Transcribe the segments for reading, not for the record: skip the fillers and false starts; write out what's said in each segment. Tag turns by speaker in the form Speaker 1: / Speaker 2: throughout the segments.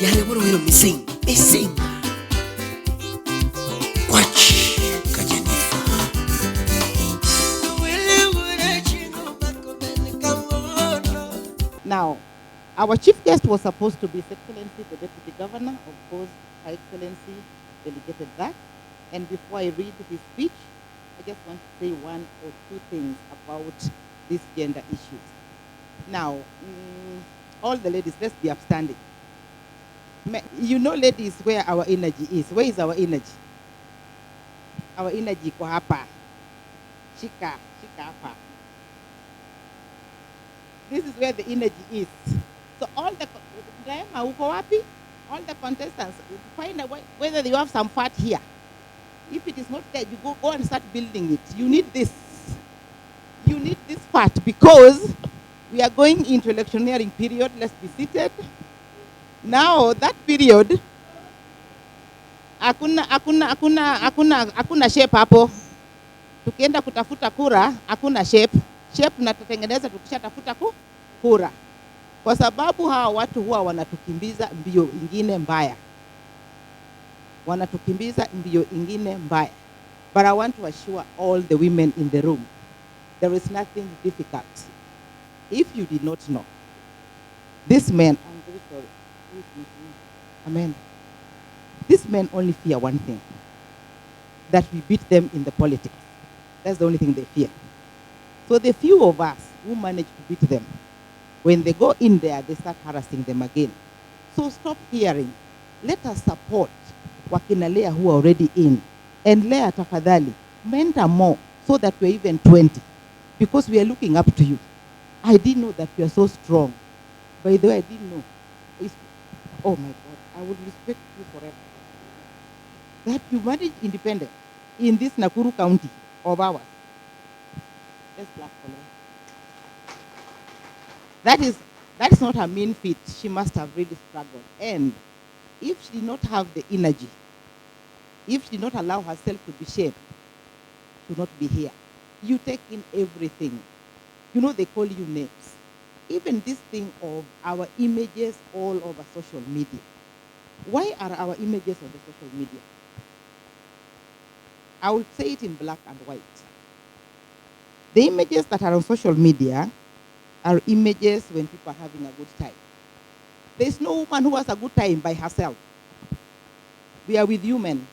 Speaker 1: yale bora wino missing watch kajenifa.
Speaker 2: Now, our chief guest was supposed to be His Excellency, the Deputy Governor. Of course, Her Excellency delegated that. And before I read his speech, I just want to say one or two things about these gender issues. Now, all the ladies, let's be upstanding. You know, ladies, where our energy is. Where is our energy? Our energy iko hapa. Shika hapa. This is where the energy is. So all the contestants find a way, whether you have some fat here. If it is not there, you go and start building it. You need this. You need this fat because we are going into electioneering period. Let's be seated. Now that period, hakuna shape hapo. Tukienda kutafuta kura, hakuna shape. Shape tunatatengeneza tukishatafuta kura. Kwa sababu hawa watu huwa wanatukimbiza mbio ingine mbaya. But I want to assure all the women in the room, there is nothing difficult. If you did not know, these men, I'm very sorry. Amen. These men only fear one thing, that we beat them in the politics. That's the only thing they fear. So the few of us who manage to beat them, when they go in there, they start harassing them again. So stop hearing. Let us support wakina Leah who are already in. And Leah, tafadhali, mentor more so that we're even 20. Because we are looking up to you. I didn't know that you are so strong. By the way, I didn't know. Oh my God, I would respect you forever. That you manage independent in this Nakuru County of ours. Let's clap for her. That is not a mean feat. She must have really struggled. And if she did not have the energy, if she did not allow herself to be shaped, to not be here. You take in everything. You know, they call you names. Even this thing of our images all over social media. Why are our images on the social media? I will say it in black and white. The images that are on social media are images when people are having a good time. There's no woman who has a good time by herself. We are with you men.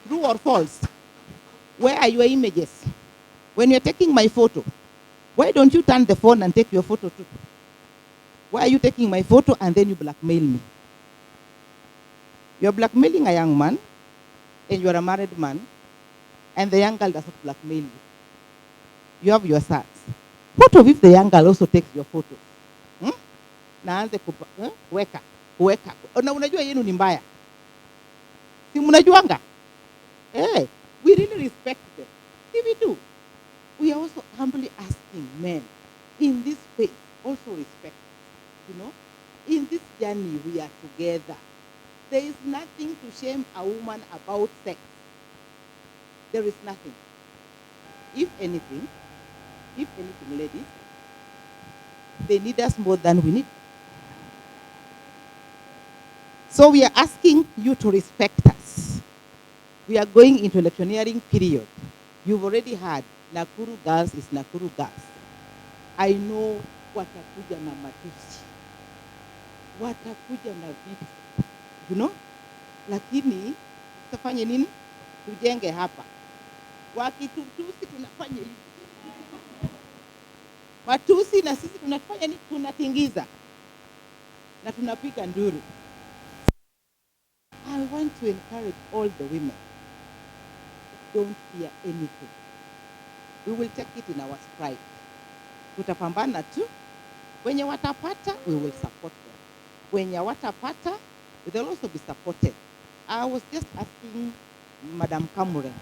Speaker 2: True or false? Where are your images? When you're taking my photo, why don't you turn the phone and take your photo too? Why are you taking my photo and then you blackmail me? You're blackmailing a young man, and you're a married man, and the young girl does not blackmail you. You have your sons. What if the young girl also takes your photo? Naanze kuweka. Na unajua yenu ni mbaya. Si mnajuanga? We really respect them. See, we do. We are also humbly asking men in this faith also respect. You know, in this journey we are together. There is nothing to shame a woman about sex. There is nothing. If anything, ladies, they need us more than we need. So we are asking you to respect us. We are going into electioneering period. You've already heard Nakuru girls is Nakuru girls. I know watakuja na matusi. Watakuja na vitu. You know? Lakini, tutafanya nini? Tujenge hapa. Wakitutusi tunafanya hivi. Matusi na sisi tunafanya nini? Tunatingiza. Na tunapiga nduru. I want to encourage all the women. Don't fear anything. We will take it in our stride. Tutapambana tu. Wenye watapata, we will support them. Wenye watapata, they will also be supported. I was just asking Madam Kamuren,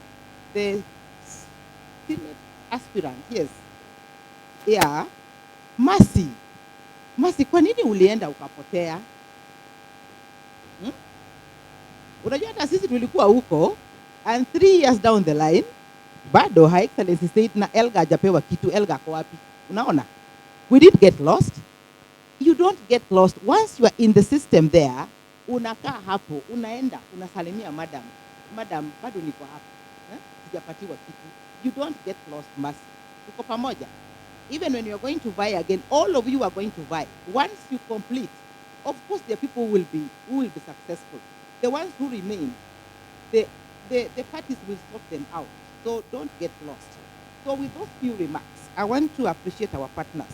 Speaker 2: the Senate aspirant, yes. Yeah. Mercy, kwa nini ulienda ukapotea? Unajua hata sisi tulikuwa huko, and 3 years down the line, bado Her Excellency said na Elga hajapewa kitu. Elga kwa wapi? Unaona? We didn't get lost. You don't get lost. Once you are in the system there, unakaa hapo, unaenda, unasalimia madam. Madam, bado niko hapa. Sijapatiwa kitu. You don't get lost, mercy. Tuko pamoja. Even when you are going to vie again, all of you are going to vie. Once you complete, of course the people will be successful. The ones who remain, the parties will sort them out. So don't get lost. So with those few remarks, I want to appreciate our partners.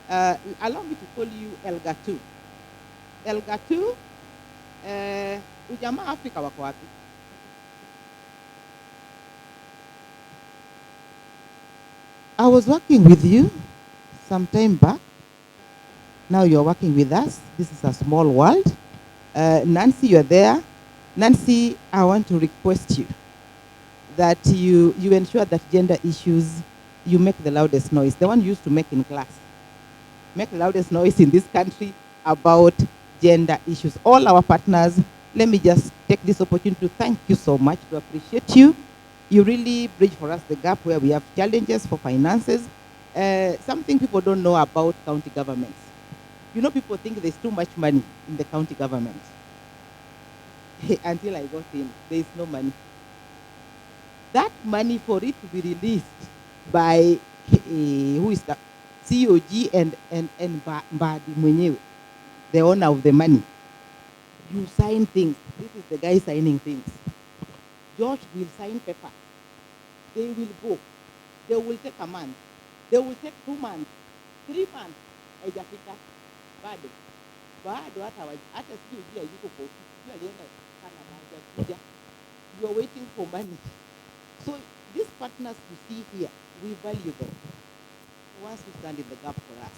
Speaker 2: Allow me to call you Elga2. Elga2, ujamaa Afrika wako wapi? I was working with you some time back. Now you're working with us. This is a small world. Nancy, you're there. Nancy, I want to request you that you ensure that gender issues, you make the loudest noise. The one you used to make in class. Make the loudest noise in this country about gender issues. All our partners, let me just take this opportunity to thank you so much, to appreciate you. You really bridge for us the gap where we have challenges for finances. Something people don't know about county governments. You know, people think there's too much money in the county government. Until I got in, there is no money. That money, for it to be released by, who is that? COG and Mbadi mwenyewe, the owner of the money. You sign things. This is the guy signing things. George will sign paper. They will go. They will take a month. They will take 2 months, 3 months. Haijafika bado. Hata sijui yuko kwa ofisi. Alienda sana hajakuja. You are waiting for money. So these partners you see here, we value them. Once we stand in the gap for us.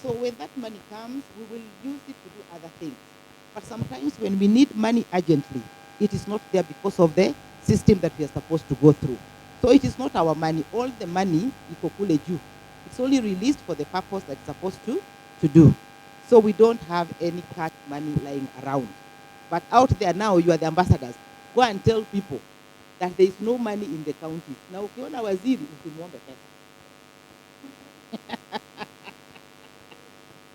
Speaker 2: So when that money comes, we will use it to do other things. But sometimes when we need money urgently, it is not there because of the system that we are supposed to go through. So it is not our money. All the money, it's only released for the purpose that it's supposed to do. So we don't have any cash money lying around. But out there now, you are the ambassadors. Go and tell people that there is no money in the county. Now, ukiona waziri, usimwombe pesa.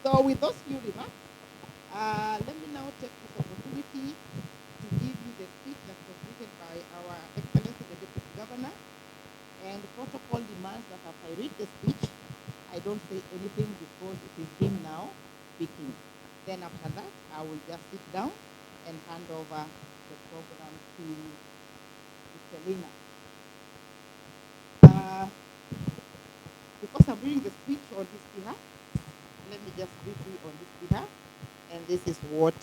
Speaker 2: So with those few remarks, let me now take this opportunity to give you the speech that was written by our Excellency the Deputy Governor. And protocol demands that after I read the speech, I don't say anything because it is him now speaking. Then after that, I will just sit down and hand over the program to Selena. Because I'm reading the speech on his behalf, let me just briefly on his behalf, and this is what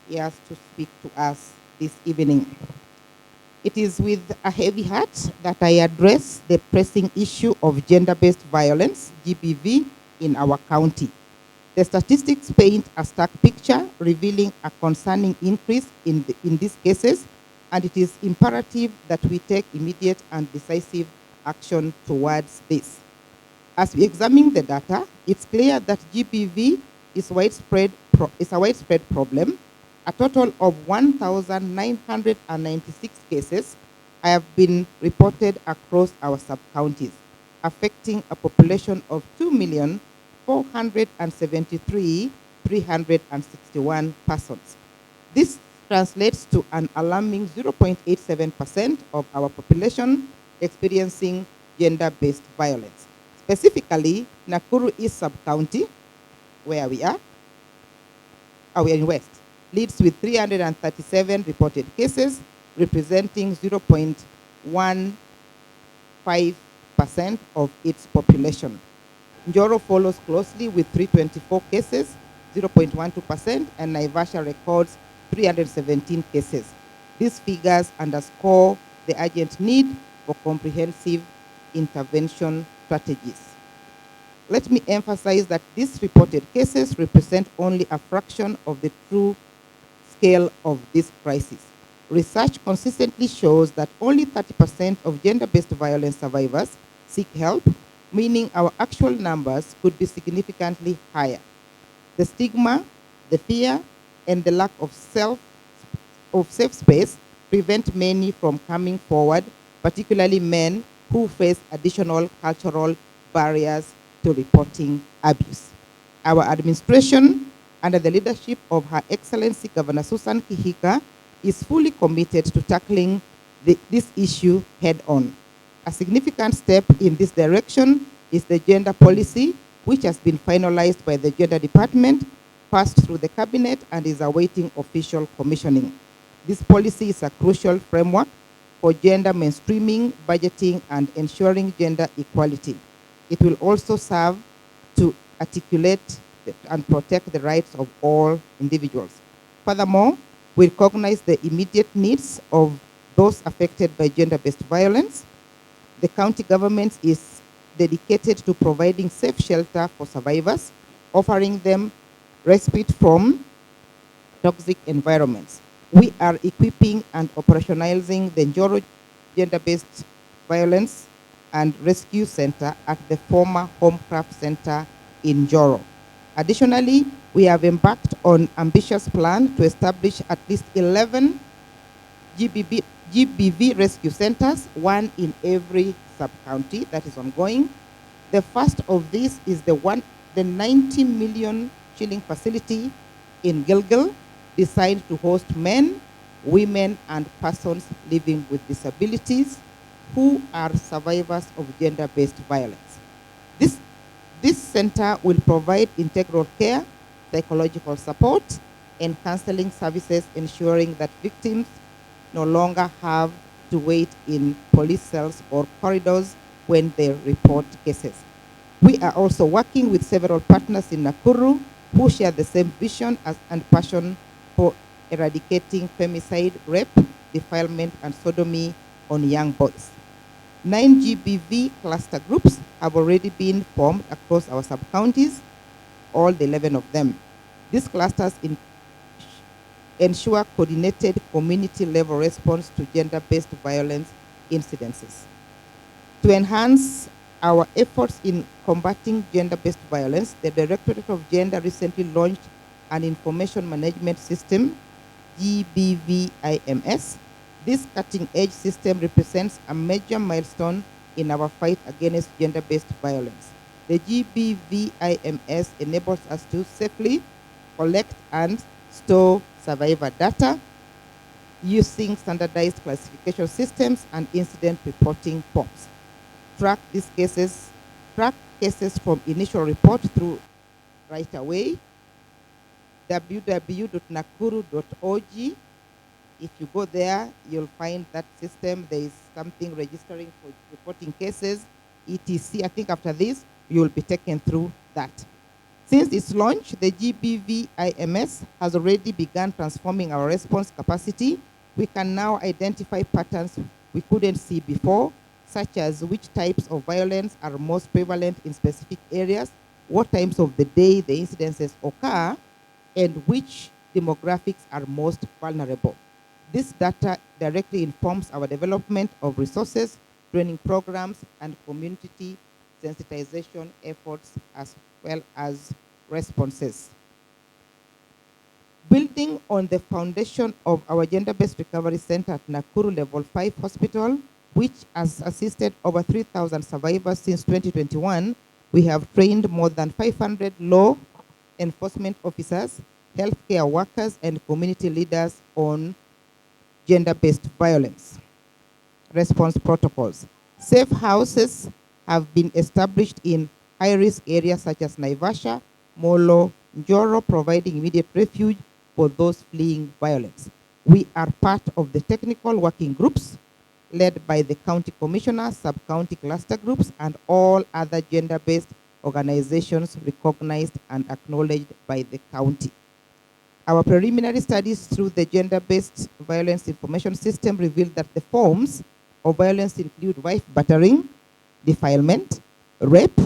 Speaker 2: he has to speak to us this evening. It is with a heavy heart that I address the pressing issue of gender-based violence, GBV, in our county. The statistics paint a stark picture revealing a concerning increase in these cases, and it is imperative that we take immediate and decisive action towards this. As we examine the data, it's clear that GBV is a widespread problem. A total of 1,996 cases have been reported across our sub-counties, affecting a population of 2,473,361 persons. This translates to an alarming 0.87% of our population experiencing gender-based violence. Specifically, Nakuru East Sub-County, where we are in West, leads with 337 reported cases, representing 0.15% of its population. Njoro follows closely with 324 cases, 0.12%, and Naivasha records 317 cases. These figures underscore the urgent need for comprehensive intervention strategies. Let me emphasize that these reported cases represent only a fraction of the true scale of this crisis. Research consistently shows that only 30% of gender-based violence survivors seek help, meaning our actual numbers could be significantly higher. The stigma, the fear, and the lack of safe space prevent many from coming forward, particularly men who face additional cultural barriers to reporting abuse. Our administration, under the leadership of Her Excellency Governor Susan Kihika, is fully committed to tackling this issue head-on. A significant step in this direction is the gender policy, which has been finalized by the Gender Department, passed through the Cabinet, and is awaiting official commissioning. This policy is a crucial framework for gender mainstreaming, budgeting, and ensuring gender equality. It will also serve to articulate and protect the rights of all individuals. Furthermore, we recognize the immediate needs of those affected by gender-based violence. The county government is dedicated to providing safe shelter for survivors, offering them respite from toxic environments. We are equipping and operationalizing the Njoro Gender-Based Violence and Rescue Center at the former Homecraft Center in Njoro. Additionally, we have embarked on an ambitious plan to establish at least 11 GBV rescue centers, one in every sub-county. That is ongoing. The first of these is the 90 million shilling facility in Gilgil, designed to host men, women, and persons living with disabilities who are survivors of gender-based violence. This center will provide integral care, psychological support, and counseling services, ensuring that victims no longer have to wait in police cells or corridors when they report cases. We are also working with several partners in Nakuru who share the same vision and passion for eradicating femicide, rape, defilement, and sodomy on young boys. 9 GBV cluster groups have already been formed across our sub-counties, all the 11 of them. These clusters ensure coordinated community-level response to gender-based violence incidences. To enhance our efforts in combating gender-based violence, the Directorate of Gender recently launched an information management system, GBVIMS. This cutting-edge system represents a major milestone in our fight against gender-based violence. The GBVIMS enables us to safely collect and store survivor data using standardized classification systems and incident reporting forms. Track cases from initial report through right away, www.nakuru.org. If you go there, you'll find that system. There is something registering for reporting cases, etc. I think after this, you will be taken through that. Since its launch, the GBVIMS has already begun transforming our response capacity. We can now identify patterns we couldn't see before, such as which types of violence are most prevalent in specific areas, what times of the day the incidences occur, and which demographics are most vulnerable. This data directly informs our development of resources, training programs, and community sensitization efforts, as well as responses. Building on the foundation of our Gender-Based Recovery Center at Nakuru Level 5 Hospital, which has assisted over 3,000 survivors since 2021, we have trained more than 500 law enforcement officers, healthcare workers, and community leaders on gender-based violence response protocols. Safe houses have been established in high-risk areas such as Naivasha, Molo, Njoro, providing immediate refuge for those fleeing violence. We are part of the technical working groups led by the county commissioner, sub-county cluster groups, and all other gender-based organizations recognized and acknowledged by the county. Our preliminary studies through the gender-based violence information system revealed that the forms of violence include wife battering, defilement, rape,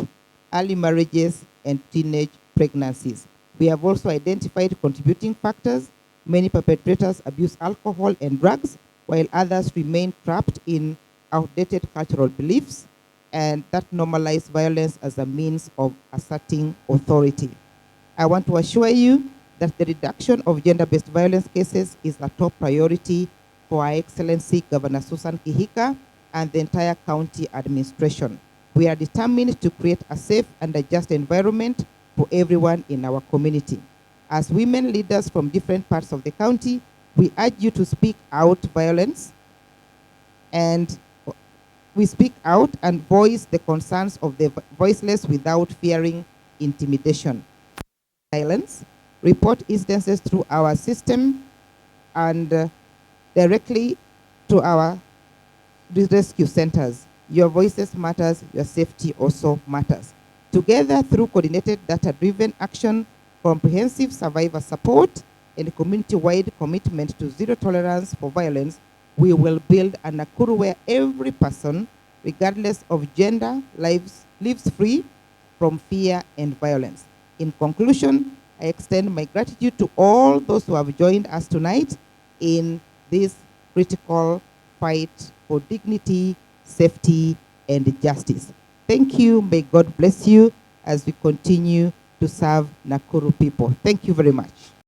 Speaker 2: early marriages, and teenage pregnancies. We have also identified contributing factors. Many perpetrators abuse alcohol and drugs, while others remain trapped in outdated cultural beliefs and that normalize violence as a means of asserting authority. I want to assure you that the reduction of gender-based violence cases is a top priority for Her Excellency Governor Susan Kihika and the entire county administration. We are determined to create a safe and a just environment for everyone in our community. As women leaders from different parts of the county, we urge you to speak out violence, and we speak out and voice the concerns of the voiceless without fearing intimidation. Silence, report instances through our system and directly to our rescue centers. Your voices matters, your safety also matters. Together, through coordinated data-driven action, comprehensive survivor support, and community-wide commitment to zero tolerance for violence, we will build a Nakuru where every person, regardless of gender, lives free from fear and violence. In conclusion, I extend my gratitude to all those who have joined us tonight in this critical fight for dignity, safety, and justice. Thank you. May God bless you as we continue to serve Nakuru people. Thank you very much.